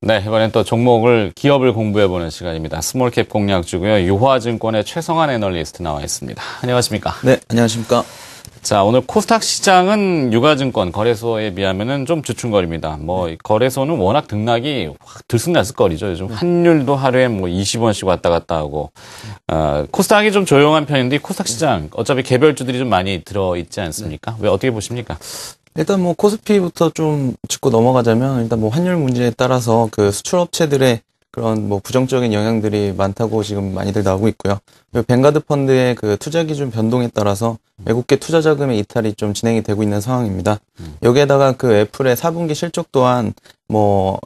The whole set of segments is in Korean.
네, 이번엔 또 종목을, 기업을 공부해보는 시간입니다. 스몰캡 공략주고요. 유화증권의 최성환 애널리스트 나와 있습니다. 안녕하십니까? 네, 안녕하십니까? 자, 오늘 코스닥 시장은 유가증권 거래소에 비하면은 좀 주춤거립니다. 거래소는 워낙 등락이 확 들쑥날쑥거리죠. 요즘 환율도 하루에 20원씩 왔다 갔다 하고, 코스닥이 좀 조용한 편인데, 코스닥 시장, 어차피 개별주들이 좀 많이 들어있지 않습니까? 왜, 어떻게 보십니까? 일단 코스피부터 좀 짚고 넘어가자면, 일단 환율 문제에 따라서 그 수출업체들의 그런 부정적인 영향들이 많다고 지금 많이들 나오고 있고요. 그리고 뱅가드 펀드의 그 투자 기준 변동에 따라서 외국계 투자 자금의 이탈이 좀 진행이 되고 있는 상황입니다. 여기에다가 그 애플의 4분기 실적 또한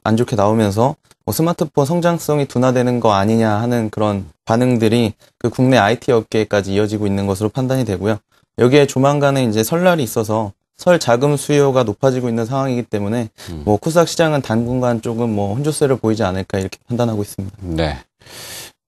안 좋게 나오면서 스마트폰 성장성이 둔화되는 거 아니냐 하는 그런 반응들이 그 국내 IT 업계까지 이어지고 있는 것으로 판단이 되고요. 여기에 조만간에 이제 설날이 있어서 설 자금 수요가 높아지고 있는 상황이기 때문에 코스닥 시장은 당분간 조금 혼조세를 보이지 않을까 이렇게 판단하고 있습니다. 네.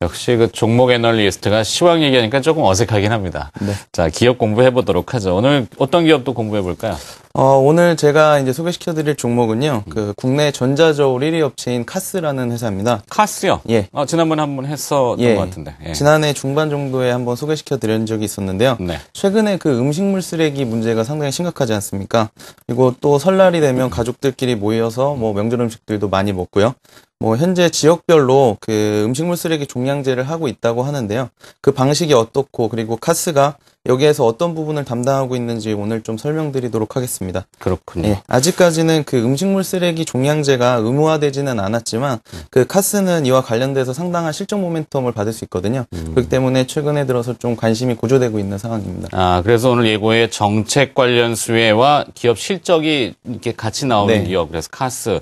역시 그 종목 애널리스트가 시황 얘기하니까 조금 어색하긴 합니다. 네. 자, 기업 공부해 보도록 하죠. 오늘 어떤 기업도 공부해 볼까요? 오늘 제가 이제 소개시켜드릴 종목은요, 그 국내 전자저울 1위 업체인 카스라는 회사입니다. 카스요? 예. 지난번에 한번 했었던 것 같은데. 예. 지난해 중반 정도에 한번 소개시켜드린 적이 있었는데요. 네. 최근에 그 음식물 쓰레기 문제가 상당히 심각하지 않습니까? 그리고 또 설날이 되면 가족들끼리 모여서 명절 음식들도 많이 먹고요. 현재 지역별로 그 음식물 쓰레기 종량제를 하고 있다고 하는데요. 그 방식이 어떻고, 그리고 카스가 여기에서 어떤 부분을 담당하고 있는지 오늘 좀 설명드리도록 하겠습니다. 그렇군요. 예, 아직까지는 그 음식물 쓰레기 종량제가 의무화되지는 않았지만, 그 카스는 이와 관련돼서 상당한 실적 모멘텀을 받을 수 있거든요. 그렇기 때문에 최근에 들어서 좀 관심이 고조되고 있는 상황입니다. 그래서 오늘 예고에 정책 관련 수혜와 기업 실적이 이렇게 같이 나오는 네. 기업, 그래서 카스.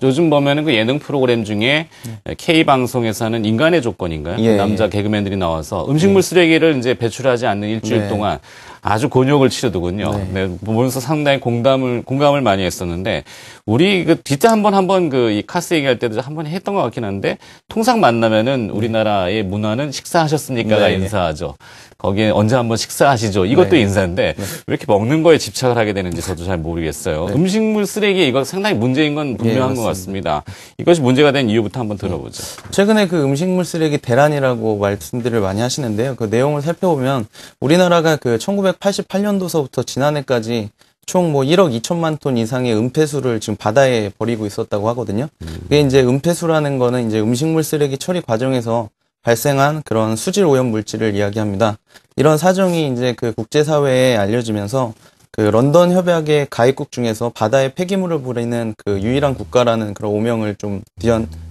요즘 보면은 그 예능 프로그램 중에 K방송에서 하는 인간의 조건인가요? 예, 남자 개그맨들이 나와서 음식물 쓰레기를 이제 배출하지 않는 일주일 동안 아주 곤욕을 치르더군요. 네. 보면서 상당히 공감을 많이 했었는데, 우리 뒤때 한번 이 카스 얘기할 때도 한번 했던 것 같긴 한데, 통상 만나면은 우리나라의 문화는 식사하셨습니까가 인사하죠. 거기에 언제 한번 식사하시죠. 이것도 인사인데 왜 이렇게 먹는 거에 집착을 하게 되는지 저도 잘 모르겠어요. 음식물 쓰레기 이거 상당히 문제인 건 분명한 것 같습니다. 이것이 문제가 된 이유부터 한번 들어보죠. 최근에 그 음식물 쓰레기 대란이라고 말씀들을 많이 하시는데요. 그 내용을 살펴보면 우리나라가 그 1988년도서부터 지난해까지 총 1억 2천만 톤 이상의 은폐수를 지금 바다에 버리고 있었다고 하거든요. 그게 이제 은폐수라는 거는 이제 음식물 쓰레기 처리 과정에서 발생한 그런 수질 오염 물질을 이야기합니다. 이런 사정이 이제 그 국제사회에 알려지면서 그 런던 협약의 가입국 중에서 바다에 폐기물을 버리는 그 유일한 국가라는 그런 오명을 좀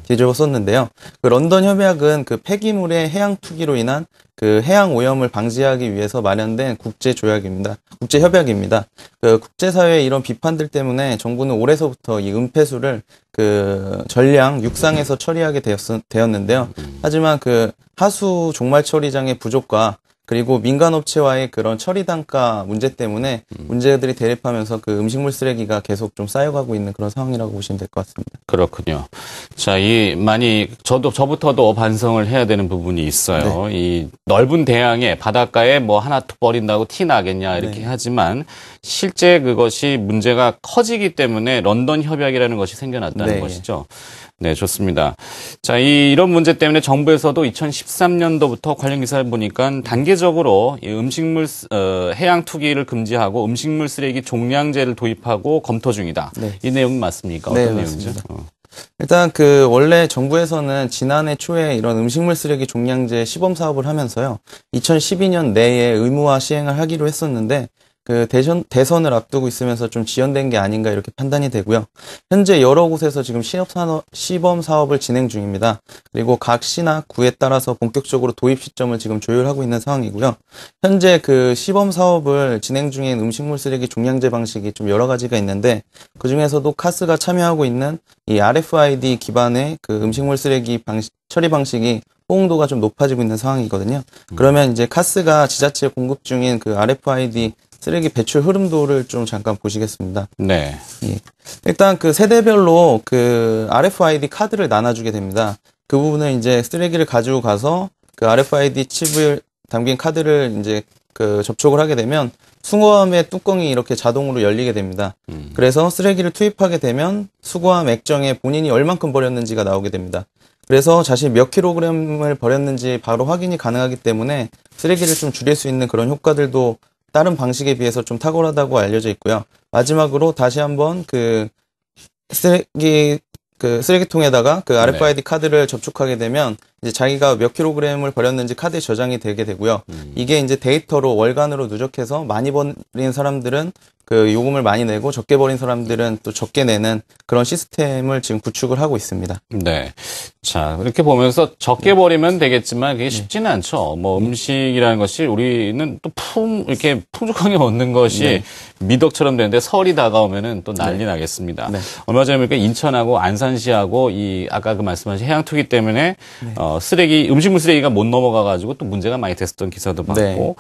뒤집었었는데요. 그 런던 협약은 그 폐기물의 해양 투기로 인한 그 해양 오염을 방지하기 위해서 마련된 국제 협약입니다. 그 국제사회의 이런 비판들 때문에 정부는 올해서부터 이 은폐수를 그 전량 육상에서 처리하게 되었는데요. 하지만 그 하수 종말 처리장의 부족과 그리고 민간업체와의 그런 처리 단가 문제 때문에 문제들이 대립하면서 그 음식물 쓰레기가 계속 좀 쌓여가고 있는 그런 상황이라고 보시면 될 것 같습니다. 그렇군요. 자, 저부터도 반성을 해야 되는 부분이 있어요. 네. 이 넓은 대양에 바닷가에 하나 툭 버린다고 티 나겠냐 이렇게 하지만 실제 그것이 문제가 커지기 때문에 런던 협약이라는 것이 생겨났다는 것이죠. 네, 좋습니다. 자, 이런 문제 때문에 정부에서도 2013년도부터 관련 기사를 보니까 단계적으로 이 음식물, 해양 투기를 금지하고 음식물 쓰레기 종량제를 도입하고 검토 중이다. 네. 이 내용은 맞습니까? 어떤 내용이죠? 일단 원래 정부에서는 지난해 초에 이런 음식물 쓰레기 종량제 시범 사업을 하면서요. 2012년 내에 의무화 시행을 하기로 했었는데, 그 대선을 앞두고 있으면서 좀 지연된 게 아닌가 이렇게 판단이 되고요. 현재 여러 곳에서 지금 시범 사업을 진행 중입니다. 그리고 각 시나 구에 따라서 본격적으로 도입 시점을 지금 조율하고 있는 상황이고요. 현재 그 시범 사업을 진행 중인 음식물 쓰레기 종량제 방식이 좀 여러 가지가 있는데, 그 중에서도 카스가 참여하고 있는 이 RFID 기반의 그 음식물 쓰레기 처리 방식이 호응도가 좀 높아지고 있는 상황이거든요. 그러면 이제 카스가 지자체에 공급 중인 그 RFID 쓰레기 배출 흐름도를 좀 잠깐 보시겠습니다. 네. 예. 일단 그 세대별로 그 RFID 카드를 나눠주게 됩니다. 그 부분은 이제 쓰레기를 가지고 가서 그 RFID 칩을 담긴 카드를 이제 접촉을 하게 되면 수거함의 뚜껑이 이렇게 자동으로 열리게 됩니다. 그래서 쓰레기를 투입하게 되면 수거함 액정에 본인이 얼만큼 버렸는지가 나오게 됩니다. 그래서 자신이 몇 킬로그램을 버렸는지 바로 확인이 가능하기 때문에 쓰레기를 좀 줄일 수 있는 그런 효과들도 다른 방식에 비해서 좀 탁월하다고 알려져 있고요. 마지막으로 다시 한번 쓰레기통에다가 RFID 카드를 접촉하게 되면 이제 자기가 몇 킬로그램을 버렸는지 카드에 저장이 되게 되고요. 이게 이제 데이터로 월간으로 누적해서 많이 버린 사람들은 요금을 많이 내고 적게 버린 사람들은 또 적게 내는 그런 시스템을 지금 구축을 하고 있습니다. 네. 자, 이렇게 보면서 적게 버리면 되겠지만 그게 쉽지는 않죠. 뭐 음식이라는 것이 우리는 또 이렇게 풍족하게 먹는 것이 미덕처럼 되는데 설이 다가오면은 또 난리 나겠습니다. 네. 얼마 전에 보니까 인천하고 안산시하고 아까 말씀하신 해양투기 때문에 음식물 쓰레기가 못 넘어가가지고 또 문제가 많이 됐었던 기사도 봤고,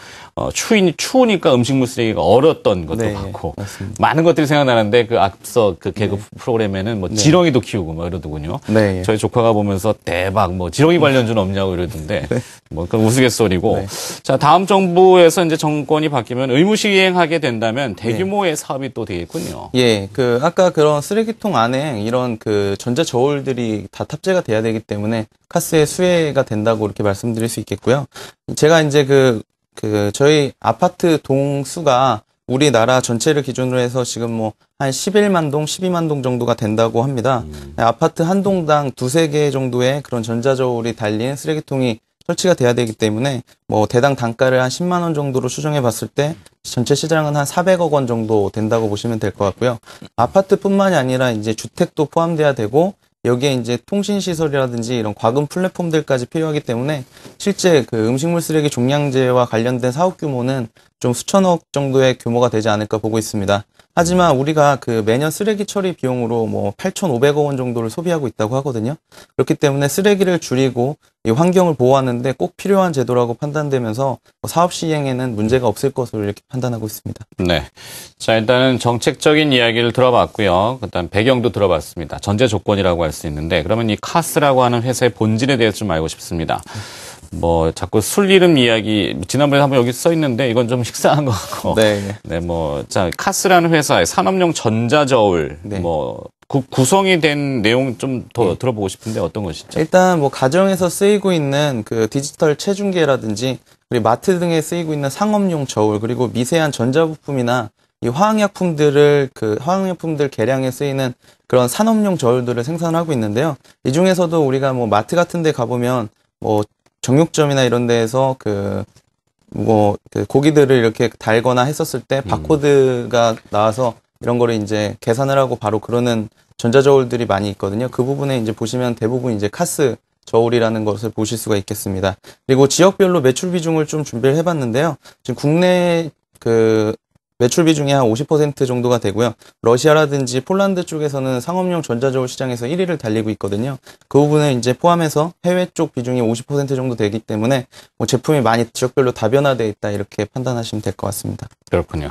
추우니까 음식물 쓰레기가 얼었던 것도 봤고, 맞습니다. 많은 것들이 생각나는데 앞서 개그 프로그램에는 뭐 지렁이도 키우고 뭐 이러더군요. 네. 저희 조카가 보면서 대박 뭐 지렁이 관련주는 없냐고 이러던데 뭐 그건 우스갯소리고. 자, 다음 정부에서 이제 정권이 바뀌면 의무 시행하게 된다면 대규모의 사업이 또 되겠군요. 예, 아까 그런 쓰레기통 안에 이런 전자 저울들이 다 탑재가 돼야 되기 때문에 카스의 수혜가 된다고 이렇게 말씀드릴 수 있겠고요. 제가 이제 저희 아파트 동 수가 우리나라 전체를 기준으로 해서 지금 뭐 한 11만 동, 12만 동 정도가 된다고 합니다. 아파트 한 동당 두세 개 정도의 그런 전자저울이 달린 쓰레기통이 설치가 돼야 되기 때문에 뭐 대당 단가를 한 10만 원 정도로 추정해 봤을 때 전체 시장은 한 400억 원 정도 된다고 보시면 될 것 같고요. 아파트뿐만이 아니라 이제 주택도 포함돼야 되고 여기에 이제 통신시설이라든지 이런 과금 플랫폼들까지 필요하기 때문에 실제 음식물 쓰레기 종량제와 관련된 사업 규모는 좀 수천억 정도의 규모가 되지 않을까 보고 있습니다. 하지만 우리가 매년 쓰레기 처리 비용으로 뭐 8,500억 원 정도를 소비하고 있다고 하거든요. 그렇기 때문에 쓰레기를 줄이고 이 환경을 보호하는데 꼭 필요한 제도라고 판단되면서 사업 시행에는 문제가 없을 것으로 이렇게 판단하고 있습니다. 네. 자, 일단은 정책적인 이야기를 들어봤고요. 일단 배경도 들어봤습니다. 전제 조건이라고 할 수 있는데 그러면 이 카스라고 하는 회사의 본질에 대해서 좀 알고 싶습니다. 뭐 자꾸 술 이름 이야기 지난번에 한번 여기 써 있는데 이건 좀 식상한 것 같고. 자, 카스라는 회사의 산업용 전자저울 구성이 된 내용 좀 더 들어보고 싶은데 어떤 것이죠? 일단 뭐 가정에서 쓰이고 있는 디지털 체중계라든지 그리고 마트 등에 쓰이고 있는 상업용 저울 그리고 미세한 전자부품이나 이 화학약품들 개량에 쓰이는 그런 산업용 저울들을 생산하고 있는데요. 이 중에서도 우리가 뭐 마트 같은 데 가보면 뭐 정육점이나 이런 데에서 고기들을 이렇게 달거나 했었을 때 바코드가 나와서 이런 거를 이제 계산을 하고 바로 그러는 전자저울들이 많이 있거든요. 그 부분에 이제 보시면 대부분 이제 카스 저울이라는 것을 보실 수가 있겠습니다. 그리고 지역별로 매출 비중을 좀 준비를 해봤는데요. 지금 국내 매출 비중이 한 50% 정도가 되고요. 러시아라든지 폴란드 쪽에서는 상업용 전자저울 시장에서 1위를 달리고 있거든요. 그 부분을 이제 포함해서 해외 쪽 비중이 50% 정도 되기 때문에 뭐 제품이 많이 지역별로 다변화되어 있다 이렇게 판단하시면 될 것 같습니다. 그렇군요.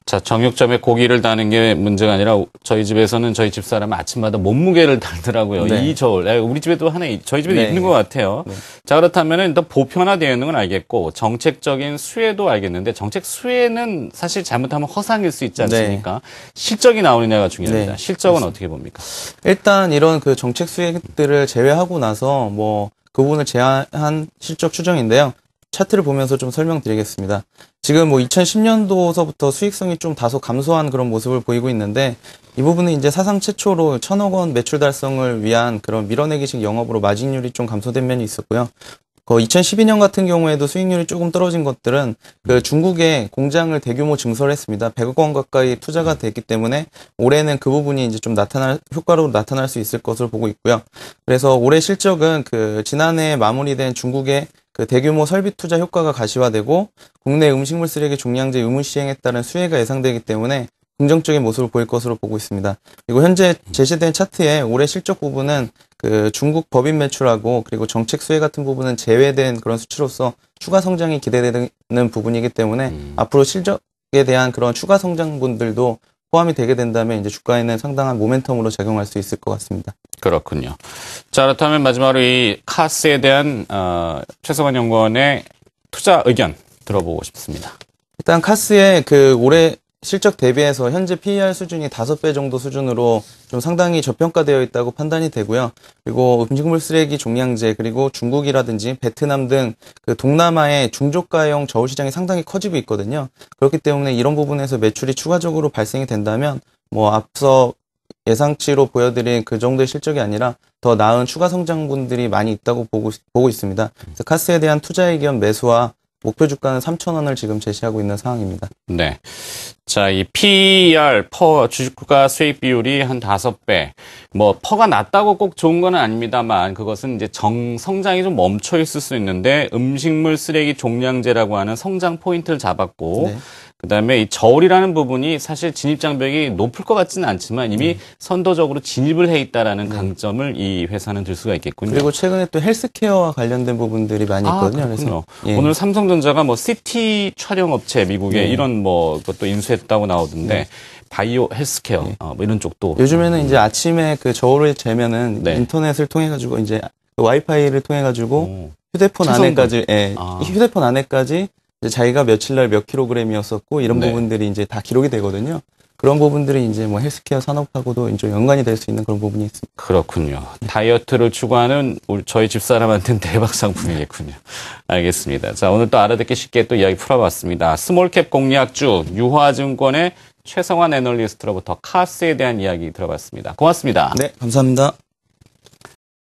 자, 정육점에 고기를 다는 게 문제가 아니라 저희 집에서는 저희 집사람은 아침마다 몸무게를 달더라고요. 이 저울. 우리 집에도 저희 집에도 있는 것 같아요. 자, 그렇다면 일단 보편화되어 있는 건 알겠고 정책적인 수혜도 알겠는데 정책 수혜는 사실 잘못하면 허상일 수 있지 않습니까? 실적이 나오느냐가 중요합니다. 실적은 어떻게 봅니까? 일단 이런 정책 수혜들을 제외하고 나서 뭐 그 부분을 제한한 실적 추정인데요. 차트를 보면서 좀 설명드리겠습니다. 지금 뭐 2010년도서부터 수익성이 좀 다소 감소한 그런 모습을 보이고 있는데 이 부분은 이제 사상 최초로 1,000억 원 매출 달성을 위한 그런 밀어내기식 영업으로 마진율이 좀 감소된 면이 있었고요. 2012년 같은 경우에도 수익률이 조금 떨어진 것들은 중국에 공장을 대규모 증설을 했습니다. 100억 원 가까이 투자가 됐기 때문에 올해는 그 부분이 이제 좀 효과로 나타날 수 있을 것으로 보고 있고요. 그래서 올해 실적은 지난해 마무리된 중국의 대규모 설비 투자 효과가 가시화되고 국내 음식물 쓰레기 종량제 의무 시행에 따른 수혜가 예상되기 때문에 긍정적인 모습을 보일 것으로 보고 있습니다. 그리고 현재 제시된 차트에 올해 실적 부분은 중국 법인 매출하고 그리고 정책 수혜 같은 부분은 제외된 그런 수치로서 추가 성장이 기대되는 부분이기 때문에 앞으로 실적에 대한 그런 추가 성장분들도 포함이 되게 된다면 이제 주가에는 상당한 모멘텀으로 작용할 수 있을 것 같습니다. 그렇군요. 자, 그렇다면 마지막으로 이 카스에 대한 최석원 연구원의 투자 의견 들어보고 싶습니다. 일단 카스의 그 올해 실적 대비해서 현재 PER 수준이 5배 정도 수준으로 좀 상당히 저평가되어 있다고 판단이 되고요. 그리고 음식물 쓰레기 종량제 그리고 중국이라든지 베트남 등 그 동남아의 중저가형 저울 시장이 상당히 커지고 있거든요. 그렇기 때문에 이런 부분에서 매출이 추가적으로 발생이 된다면 뭐 앞서 예상치로 보여드린 그 정도의 실적이 아니라 더 나은 추가 성장분들이 많이 있다고 보고 있습니다. 그래서 카스에 대한 투자의 기업 매수와 목표 주가는 3,000원을 지금 제시하고 있는 상황입니다. 네. 자, 이 PER, 주식가 수익 비율이 한 5배. 뭐, 퍼가 낮다고 꼭 좋은 건 아닙니다만, 그것은 이제 성장이 좀 멈춰 있을 수 있는데, 음식물 쓰레기 종량제라고 하는 성장 포인트를 잡았고, 네. 그 다음에 이 저울이라는 부분이 사실 진입장벽이 높을 것 같지는 않지만 이미 선도적으로 진입을 해 있다라는 강점을 이 회사는 들 수가 있겠군요. 그리고 최근에 또 헬스케어와 관련된 부분들이 많이 있거든요. 그래서 오늘 삼성전자가 뭐 CT 촬영 업체 미국에 이런 뭐 그것도 인수했다고 나오던데 바이오 헬스케어 뭐 이런 쪽도 요즘에는 이제 아침에 그 저울을 재면은 인터넷을 통해 가지고 이제 와이파이를 통해 가지고 휴대폰 안에까지 휴대폰 안에까지 이제 자기가 며칠 날 몇 킬로그램이었었고 이런 부분들이 이제 다 기록이 되거든요. 그런 부분들이 이제 뭐 헬스케어 산업하고도 좀 연관이 될 수 있는 그런 부분이 있습니다. 그렇군요. 다이어트를 추구하는 저희 집사람한테는 대박 상품이겠군요. 알겠습니다. 자, 오늘 또 알아듣기 쉽게 또 이야기 풀어봤습니다. 스몰캡 공략주 유화증권의 최성환 애널리스트로부터 카스에 대한 이야기 들어봤습니다. 고맙습니다. 네, 감사합니다.